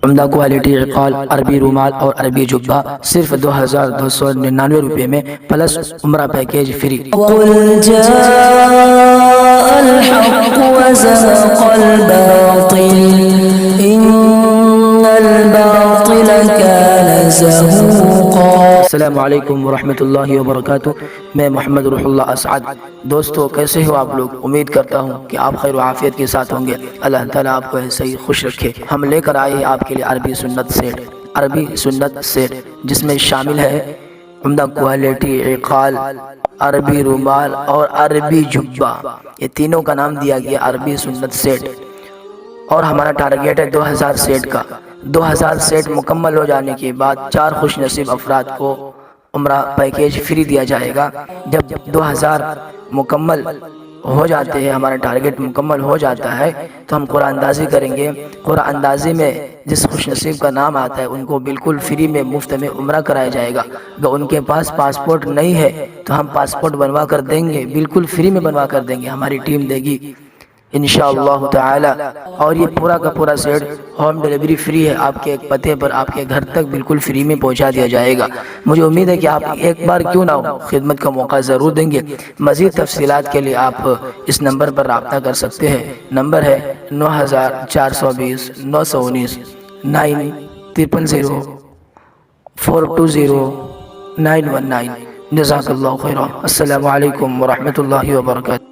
عمدہ کوالٹی عقال، عربی رومال اور عربی جبہ صرف 2299 روپے میں پلس عمرہ پیکیج فری۔ قل جاء الحق وزهق الباطل ان الباطل كان زهوقا۔ السلام علیکم ورحمۃ اللہ وبرکاتہ۔ میں محمد روح اللہ اسعد۔ دوستو کیسے ہو آپ لوگ؟ امید کرتا ہوں کہ آپ خیر و عافیت کے ساتھ ہوں گے۔ اللہ تعالیٰ آپ کو ایسے ہی خوش رکھے۔ ہم لے کر آئے ہیں آپ کے لیے عربی سنت سیٹ، جس میں شامل ہے عمدہ کوالٹی عقال، عربی رومال اور عربی جبہ۔ یہ تینوں کا نام دیا گیا عربی سنت سیٹ، اور ہمارا ٹارگیٹ ہے 2000 سیٹ کا۔ 2000 سیٹ مکمل ہو جانے کے بعد 4 خوش نصیب افراد کو عمرہ پیکیج فری دیا جائے گا۔ جب 2000 مکمل ہو جاتے ہیں، ہمارا ٹارگیٹ مکمل ہو جاتا ہے، تو ہم قرآن اندازی کریں گے۔ قرآن اندازی میں جس خوش نصیب کا نام آتا ہے ان کو بالکل فری میں مفت میں عمرہ کرایا جائے گا۔ اگر ان کے پاس پاسپورٹ نہیں ہے تو ہم پاسپورٹ بنوا کر دیں گے، بالکل فری میں بنوا کر دیں گے، ہماری ٹیم دے گی انشاءاللہ تعالی۔ اور یہ پورا کا پورا سیٹ ہوم ڈیلیوری فری ہے، آپ کے ایک پتے پر آپ کے گھر تک بالکل فری میں پہنچا دیا جائے گا۔ مجھے امید ہے کہ آپ ایک بار کیوں نہ ہو خدمت کا موقع ضرور دیں گے۔ مزید تفصیلات کے لیے آپ اس نمبر پر رابطہ کر سکتے ہیں۔ نمبر ہے 9420 919 9300 420 919۔ جزاک اللہ خیرہ۔ السلام علیکم ورحمۃ اللہ وبرکاتہ۔